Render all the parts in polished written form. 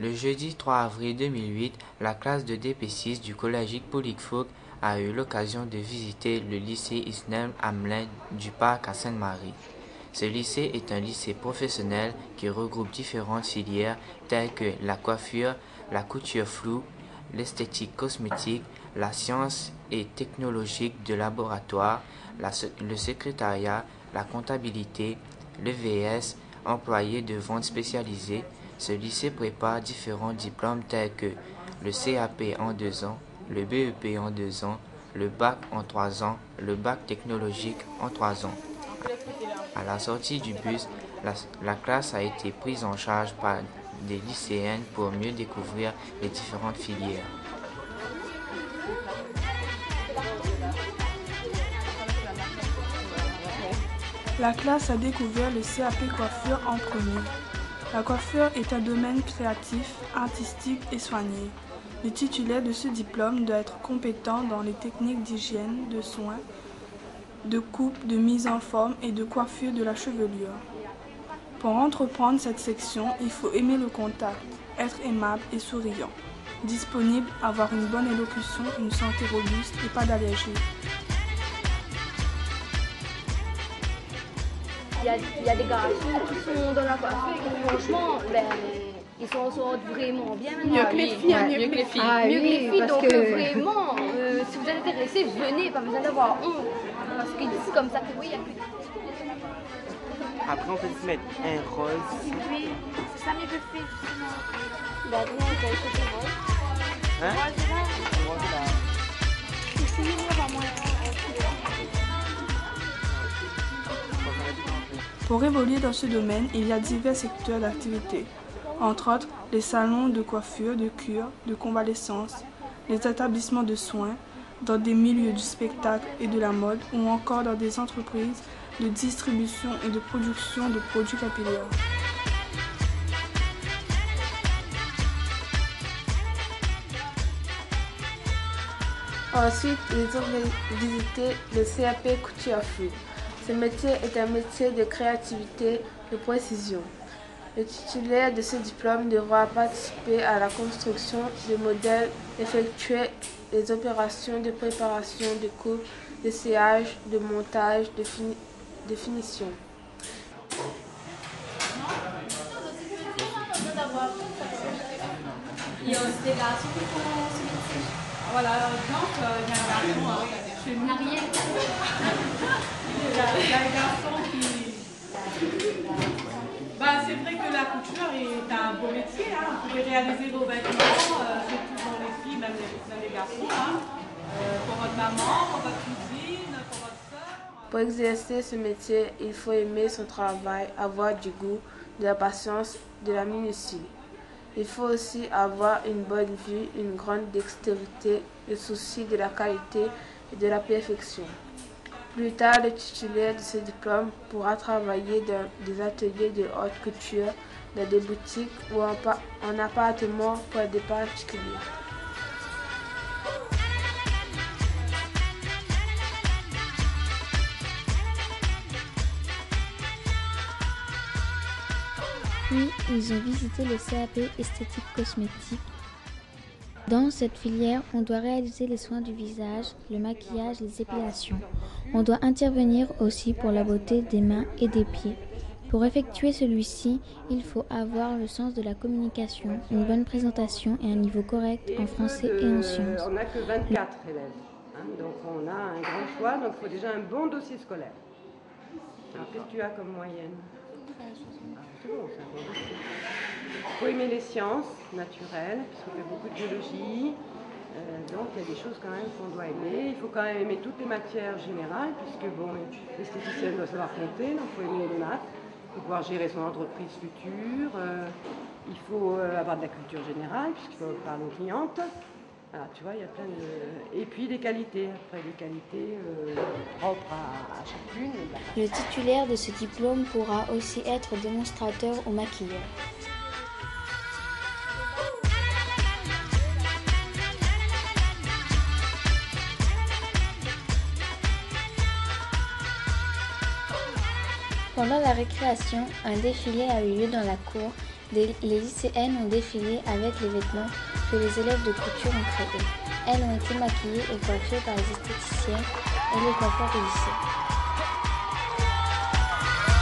Le jeudi 3 avril 2008, la classe de DP6 du collège Hippolyte Fouque a eu l'occasion de visiter le lycée Isnel Hamelin du Parc à Sainte-Marie. Ce lycée est un lycée professionnel qui regroupe différentes filières telles que la coiffure, la couture floue, l'esthétique cosmétique, la science et technologique de laboratoire, le secrétariat, la comptabilité, le VS, employé de vente spécialisé. Ce lycée prépare différents diplômes tels que le CAP en 2 ans, le BEP en 2 ans, le bac en 3 ans, le bac technologique en 3 ans. À la sortie du bus, la classe a été prise en charge par des lycéennes pour mieux découvrir les différentes filières. La classe a découvert le CAP coiffure en premier. La coiffure est un domaine créatif, artistique et soigné. Le titulaire de ce diplôme doit être compétent dans les techniques d'hygiène, de soins, de coupe, de mise en forme et de coiffure de la chevelure. Pour entreprendre cette section, il faut aimer le contact, être aimable et souriant, disponible, avoir une bonne élocution, une santé robuste et pas d'allergie. Il y a des garçons qui sont dans la coiffure et franchement, ils s'en sortent vraiment bien. Mieux que les filles. Mieux que les filles. Mieux que les filles, donc vraiment, si vous êtes intéressés, venez, pas besoin d'avoir honte. Parce qu'ils disent comme ça que oui, il y a plus de... Après, on peut se mettre un rose. Oui, c'est ça mes deux filles, justement. Non, on va essayer rose. Hein? Rose là. C'est mieux, vraiment. Pour évoluer dans ce domaine, il y a divers secteurs d'activité, entre autres les salons de coiffure, de cure, de convalescence, les établissements de soins, dans des milieux du spectacle et de la mode ou encore dans des entreprises de distribution et de production de produits capillaires. Ensuite, ils ont visité le CAP couture floue. Ce métier est un métier de créativité, de précision. Le titulaire de ce diplôme devra participer à la construction de modèles, effectuer les opérations de préparation, de coupe, de sciage, de montage, de finition. Il y a aussi des garçons qui font ce métier. Voilà, par exemple, il y a un garçon chez nous. Marielle. Il y a un garçon qui... c'est vrai que la couture est un beau métier. Vous pouvez réaliser vos vêtements, surtout pour les filles, même les garçons. Pour votre maman, pour votre cousine, pour votre soeur. Pour exercer ce métier, il faut aimer son travail, avoir du goût, de la patience, de la minutie. Il faut aussi avoir une bonne vue, une grande dextérité, le souci de la qualité et de la perfection. Plus tard, le titulaire de ce diplôme pourra travailler dans des ateliers de haute couture, dans des boutiques ou en appartement pour des particuliers. Puis, ils ont visité le CAP esthétique cosmétique. Dans cette filière, on doit réaliser les soins du visage, le maquillage, les épilations. On doit intervenir aussi pour la beauté des mains et des pieds. Pour effectuer celui-ci, il faut avoir le sens de la communication, une bonne présentation et un niveau correct en français et en sciences. On n'a que 24 élèves, donc on a un grand choix, donc il faut déjà un bon dossier scolaire. Alors qu'est-ce que tu as comme moyenne? C'est bon, c'est un bon dossier. Il faut aimer les sciences naturelles, puisqu'on fait beaucoup de biologie, donc il y a des choses quand même qu'on doit aimer. Il faut quand même aimer toutes les matières générales, puisque l'esthéticienne doit savoir compter, donc il faut aimer les maths. Il faut pouvoir gérer son entreprise future, il faut avoir de la culture générale, puisqu'il faut parler aux clientes. Alors, tu vois, il y a plein de... Et puis des qualités, après des qualités propres à chacune. Le titulaire de ce diplôme pourra aussi être démonstrateur ou maquilleur. Pendant la récréation, un défilé a eu lieu dans la cour Les lycéennes ont défilé avec les vêtements que les élèves de couture ont créés. Elles ont été maquillées et coiffées par les esthéticiennes et les coiffeurs du lycée.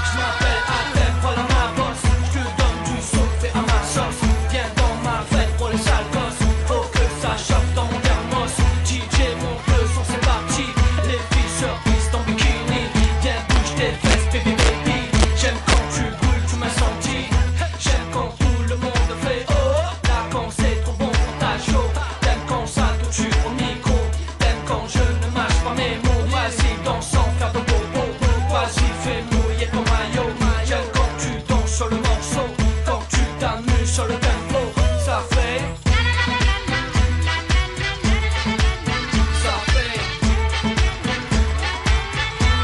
Je m'appelle Adèle, voilà ma bosse. Je te donne du son, fais à ma sauce. Viens dans ma fête pour les sales gosses. Faut que ça choque dans mon thermos. DJ monte le son, c'est parti. Les filles sur piste en bikini. Viens bouge tes fesses, baby baby. J'aime quand tu brûles, tu m'incendies. J'aime quand tout le monde fait oh. Là quand c'est trop bon pour ta show. T'aimes quand ça touche au micro. T'aimes quand je ne mâche pas mes mots. Vas-y danse sans faire de bobo. Vas-y fais mouiller ton maillot. J'aime quand tu danses sur le morceau. Quand tu t'amuses sur le tempo. Ça fait. Ça fait.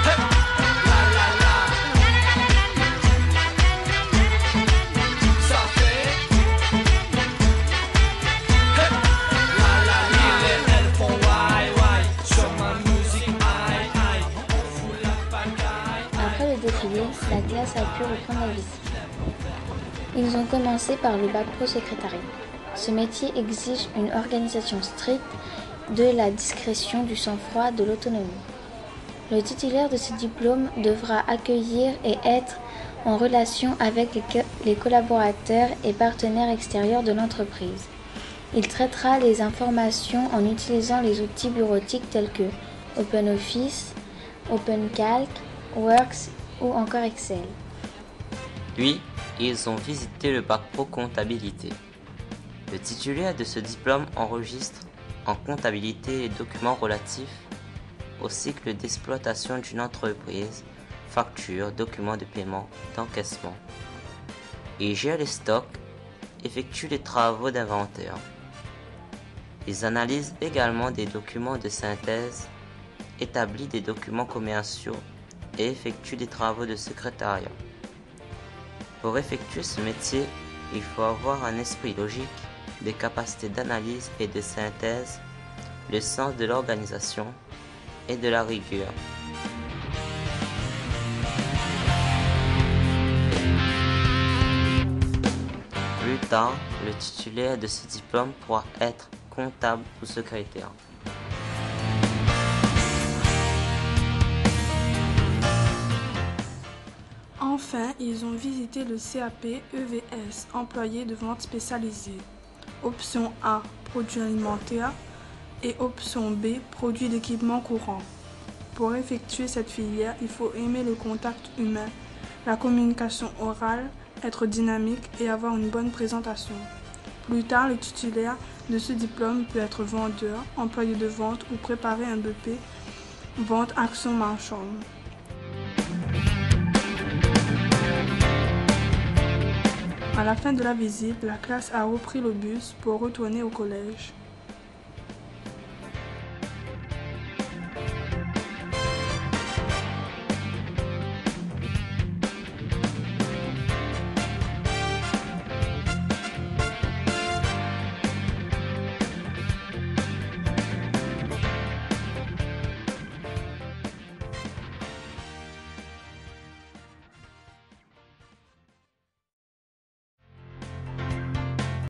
Hey. La la la. Ça fait. Hey. La la la. Elles font why why. Sur ma musique aïe aïe. On fout la pagaille. Après le défilé, la classe a pu reprendre la visite. Ils ont commencé par le bac pro secrétariat. Ce métier exige une organisation stricte, de la discrétion, du sang-froid, de l'autonomie. Le titulaire de ce diplôme devra accueillir et être en relation avec les collaborateurs et partenaires extérieurs de l'entreprise. Il traitera les informations en utilisant les outils bureautiques tels que OpenOffice, OpenCalc, Works ou encore Excel. Puis, ils ont visité le bac pro comptabilité. Le titulaire de ce diplôme enregistre en comptabilité les documents relatifs au cycle d'exploitation d'une entreprise, factures, documents de paiement, d'encaissement. Il gère les stocks, effectue les travaux d'inventaire. Ils analysent également des documents de synthèse, établissent des documents commerciaux et effectuent des travaux de secrétariat. Pour effectuer ce métier, il faut avoir un esprit logique, des capacités d'analyse et de synthèse, le sens de l'organisation et de la rigueur. Plus tard, le titulaire de ce diplôme pourra être comptable ou secrétaire. Enfin, ils ont visité le CAP EVS, employé de vente spécialisée. Option A, produits alimentaires et option B, produits d'équipement courant. Pour effectuer cette filière, il faut aimer le contact humain, la communication orale, être dynamique et avoir une bonne présentation. Plus tard, le titulaire de ce diplôme peut être vendeur, employé de vente ou préparer un BP, vente action marchande. À la fin de la visite, la classe a repris le bus pour retourner au collège.